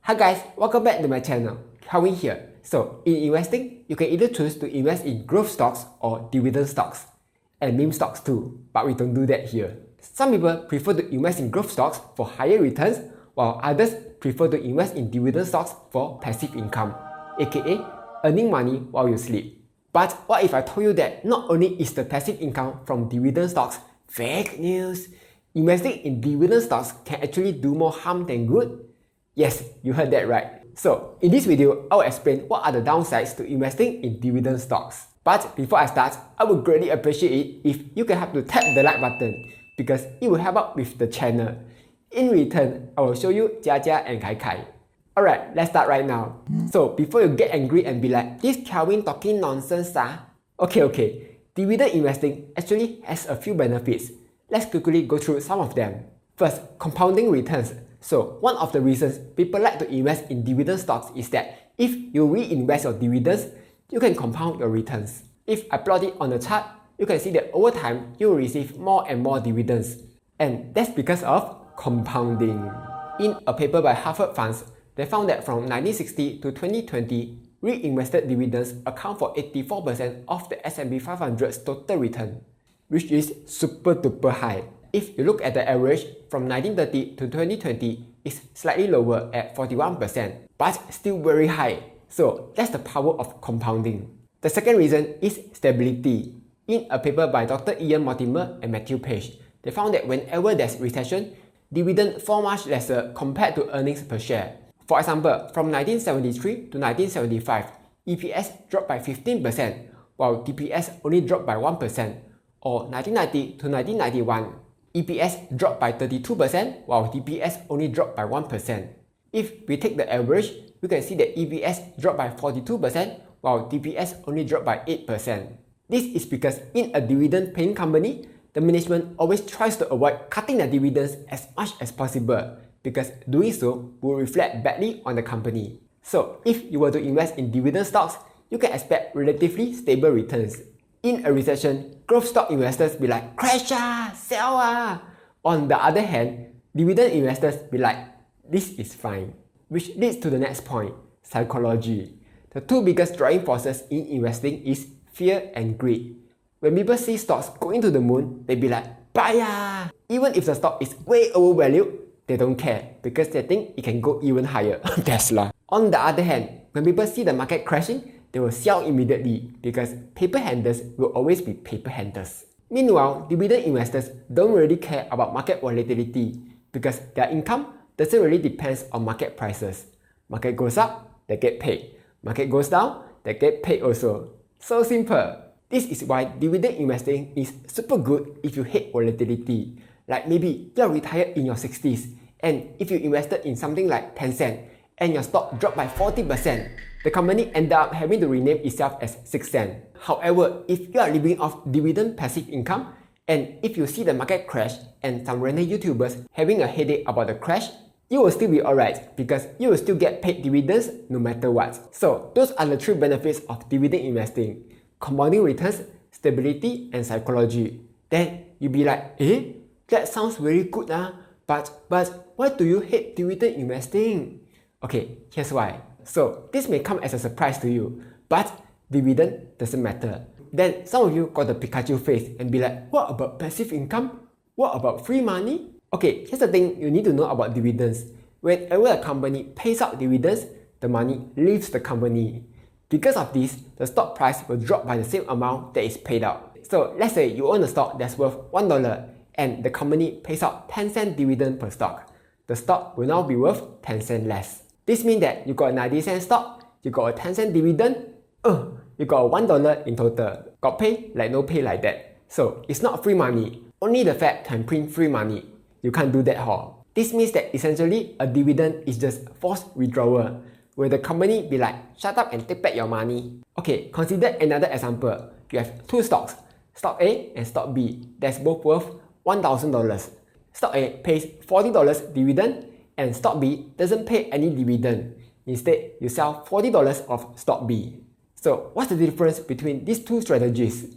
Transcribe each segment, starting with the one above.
Hi guys, welcome back to my channel. Kelvin here. So in investing, you can either choose to invest in growth stocks or dividend stocks and meme stocks too, but we don't do that here. Some people prefer to invest in growth stocks for higher returns, while others prefer to invest in dividend stocks for passive income, aka earning money while you sleep. But what if I told you that not only is the passive income from dividend stocks fake news, investing in dividend stocks can actually do more harm than good? Yes, you heard that right. So in this video, I will explain what are the downsides to investing in dividend stocks. But before I start, I would greatly appreciate it if you can help to tap the like button because it will help out with the channel. In return, I will show you Jia Jia and Kai Kai. Alright, let's start right now. So before you get angry and be like, this Kelvin talking nonsense Okay. Dividend investing actually has a few benefits. Let's quickly go through some of them. First, compounding returns. So one of the reasons people like to invest in dividend stocks is that if you reinvest your dividends, you can compound your returns. If I plot it on the chart, you can see that over time, you will receive more and more dividends. And that's because of compounding. In a paper by Harvard Funds, they found that from 1960 to 2020, reinvested dividends account for 84% of the S&P 500's total return, which is super duper high. If you look at the average from 1930 to 2020, it's slightly lower at 41%, but still very high. So that's the power of compounding. The second reason is stability. In a paper by Dr. Ian Mortimer and Matthew Page, they found that whenever there's recession, dividends fall much lesser compared to earnings per share. For example, from 1973 to 1975, EPS dropped by 15%, while DPS only dropped by 1%, or 1990 to 1991. EPS dropped by 32% while DPS only dropped by 1%. If we take the average, we can see that EPS dropped by 42% while DPS only dropped by 8%. This is because in a dividend paying company, the management always tries to avoid cutting the dividends as much as possible because doing so will reflect badly on the company. So if you were to invest in dividend stocks, you can expect relatively stable returns. In a recession, growth stock investors be like, crash sell On the other hand, dividend investors be like, this is fine. Which leads to the next point, psychology. The two biggest driving forces in investing is fear and greed. When people see stocks going to the moon, they be like, buy Even if the stock is way overvalued, they don't care because they think it can go even higher. Tesla. On the other hand, when people see the market crashing, they will sell immediately because paper handlers will always be paper handlers. Meanwhile, dividend investors don't really care about market volatility because their income doesn't really depend on market prices. Market goes up, they get paid. Market goes down, they get paid also. So simple. This is why dividend investing is super good if you hate volatility. Like maybe you're retired in your 60s and if you invested in something like Tencent and your stock dropped by 40%, the company ended up having to rename itself as 6 cents. However, if you are living off dividend passive income, and if you see the market crash and some random YouTubers having a headache about the crash, you will still be alright because you will still get paid dividends no matter what. So those are the three benefits of dividend investing: compounding returns, stability, and psychology. Then you'll be like, that sounds very good but why do you hate dividend investing? Okay, here's why. So this may come as a surprise to you, but dividend doesn't matter. Then some of you got the Pikachu face and be like, what about passive income? What about free money? Okay, here's the thing you need to know about dividends. Whenever a company pays out dividends, the money leaves the company. Because of this, the stock price will drop by the same amount that is paid out. So let's say you own a stock that's worth $1 and the company pays out 10 cent dividend per stock. The stock will now be worth 10 cents less. This means that you got a 90 cent stock, you got a 10 cent dividend, you got a $1 in total. Got pay like no pay like that. So it's not free money. Only the Fed can print free money. You can't do that all. This means that essentially a dividend is just forced withdrawal, where the company be like, shut up and take back your money. Okay, consider another example. You have two stocks, stock A and stock B, that's both worth $1,000. Stock A pays $40 dividend and stock B doesn't pay any dividend. Instead, you sell $40 of stock B. So what's the difference between these two strategies?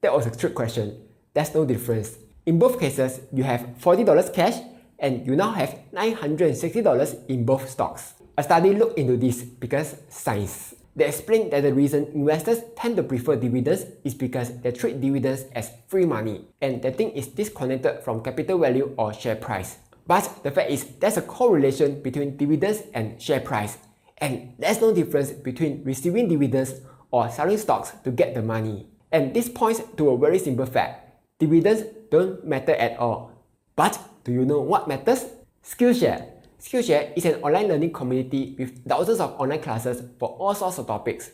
That was a trick question. There's no difference. In both cases, you have $40 cash and you now have $960 in both stocks. A study looked into this because science. They explained that the reason investors tend to prefer dividends is because they treat dividends as free money and they think it's disconnected from capital value or share price. But the fact is, there's a correlation between dividends and share price, and there's no difference between receiving dividends or selling stocks to get the money. And this points to a very simple fact: dividends don't matter at all. But do you know what matters? Skillshare. Skillshare is an online learning community with thousands of online classes for all sorts of topics.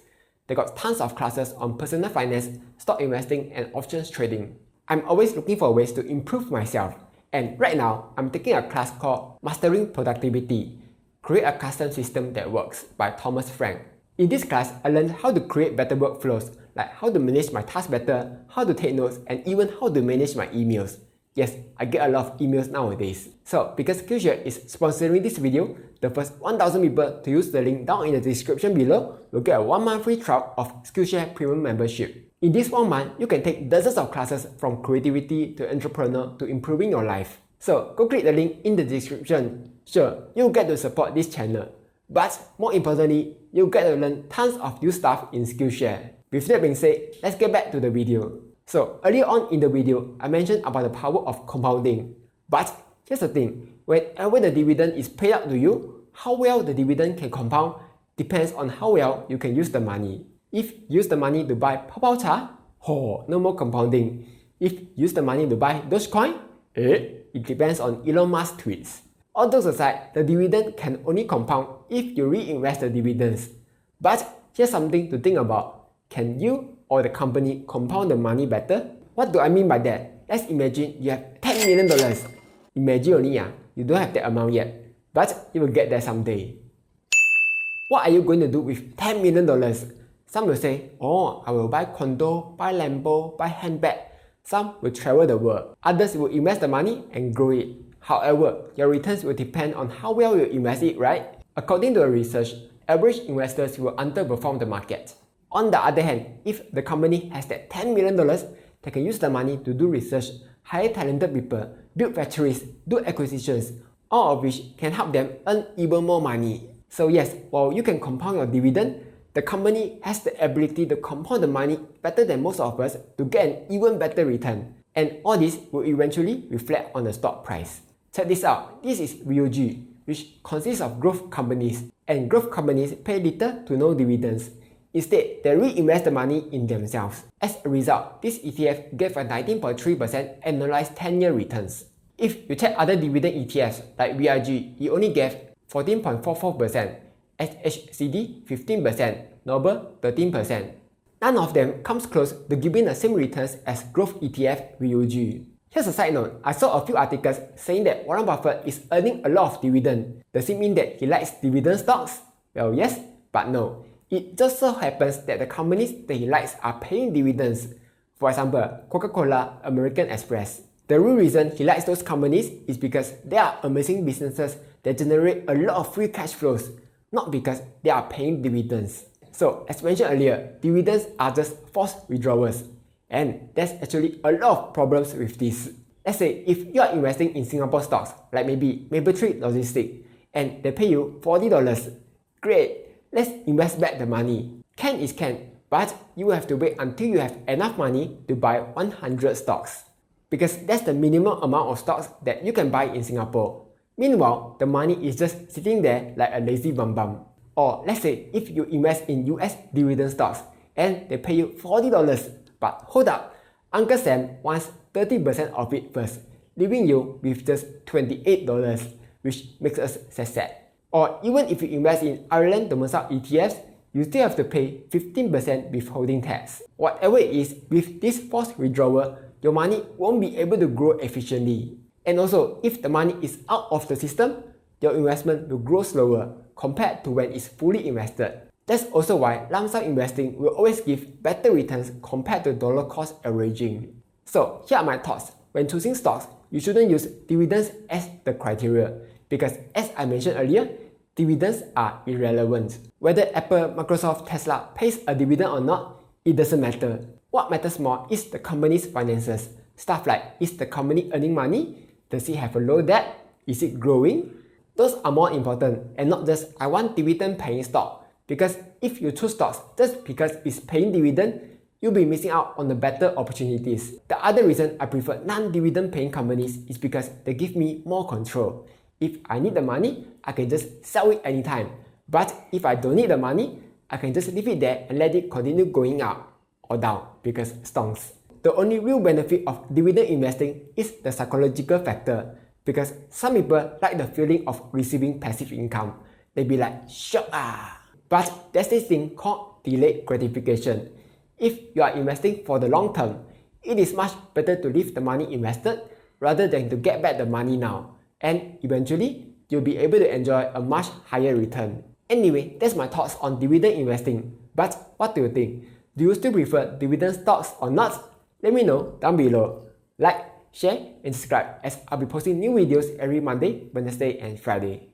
They got tons of classes on personal finance, stock investing, and options trading. I'm always looking for ways to improve myself. And right now, I'm taking a class called Mastering Productivity, Create a Custom System That Works by Thomas Frank. In this class, I learned how to create better workflows, like how to manage my tasks better, how to take notes, and even how to manage my emails. Yes, I get a lot of emails nowadays. So, because Skillshare is sponsoring this video, the first 1,000 people to use the link down in the description below will get a 1-month free trial of Skillshare Premium membership. In this 1 month, you can take dozens of classes from creativity to entrepreneur to improving your life. So, go click the link in the description. Sure, you'll get to support this channel. But more importantly, you'll get to learn tons of new stuff in Skillshare. With that being said, let's get back to the video. So, earlier on in the video, I mentioned about the power of compounding. But here's the thing, whenever the dividend is paid out to you, how well the dividend can compound depends on how well you can use the money. If you use the money to buy Pao Cha, no more compounding. If you use the money to buy Dogecoin, it depends on Elon Musk's tweets. All those aside, the dividend can only compound if you reinvest the dividends. But here's something to think about. Can you or the company compound the money better? What do I mean by that? Let's imagine you have $10 million. Imagine only, you don't have that amount yet, but you will get there someday. What are you going to do with $10 million? Some will say, oh, I will buy condo, buy Lambo, buy handbag. Some will travel the world. Others will invest the money and grow it. However, your returns will depend on how well you invest it, right? According to the research, average investors will underperform the market. On the other hand, if the company has that $10 million, they can use the money to do research, hire talented people, build factories, do acquisitions, all of which can help them earn even more money. So yes, while you can compound your dividend, the company has the ability to compound the money better than most of us to get an even better return. And all this will eventually reflect on the stock price. Check this out, this is ROG, which consists of growth companies, and growth companies pay little to no dividends. Instead, they reinvest the money in themselves. As a result, this ETF gave a 19.3% annualized 10-year returns. If you check other dividend ETFs like VIG, it only gave 14.44%, HHCD 15%, Noble 13%. None of them comes close to giving the same returns as growth ETF VOG. Here's a side note, I saw a few articles saying that Warren Buffett is earning a lot of dividend. Does it mean that he likes dividend stocks? Well, yes, but no. It just so happens that the companies that he likes are paying dividends. For example, Coca-Cola, American Express. The real reason he likes those companies is because they are amazing businesses that generate a lot of free cash flows, not because they are paying dividends. So, as mentioned earlier, dividends are just forced withdrawals. And there's actually a lot of problems with this. Let's say if you are investing in Singapore stocks, like maybe Mapletree Logistics, and they pay you $40. Great, let's invest back the money. Can is can, but you will have to wait until you have enough money to buy 100 stocks. Because that's the minimum amount of stocks that you can buy in Singapore. Meanwhile, the money is just sitting there like a lazy bum. Or let's say if you invest in US dividend stocks and they pay you $40, but hold up, Uncle Sam wants 30% of it first, leaving you with just $28, which makes us sad. Or even if you invest in Ireland domicile ETFs, you still have to pay 15% withholding tax. Whatever it is, with this forced withdrawal, your money won't be able to grow efficiently. And also, if the money is out of the system, your investment will grow slower compared to when it's fully invested. That's also why lump sum investing will always give better returns compared to dollar cost averaging. So here are my thoughts. When choosing stocks, you shouldn't use dividends as the criteria because as I mentioned earlier, dividends are irrelevant. Whether Apple, Microsoft, Tesla pays a dividend or not, it doesn't matter. What matters more is the company's finances. Stuff like, is the company earning money? Does it have a low debt? Is it growing? Those are more important and not just I want dividend paying stock, because if you choose stocks just because it's paying dividend, you'll be missing out on the better opportunities. The other reason I prefer non-dividend paying companies is because they give me more control. If I need the money, I can just sell it anytime. But if I don't need the money, I can just leave it there and let it continue going up or down because stonks. The only real benefit of dividend investing is the psychological factor, because some people like the feeling of receiving passive income. They be like, shock ah. But there's this thing called delayed gratification. If you are investing for the long term, it is much better to leave the money invested rather than to get back the money now. And eventually, you'll be able to enjoy a much higher return. Anyway, that's my thoughts on dividend investing. But what do you think? Do you still prefer dividend stocks or not? Let me know down below. Like, share and subscribe, as I'll be posting new videos every Monday, Wednesday and Friday.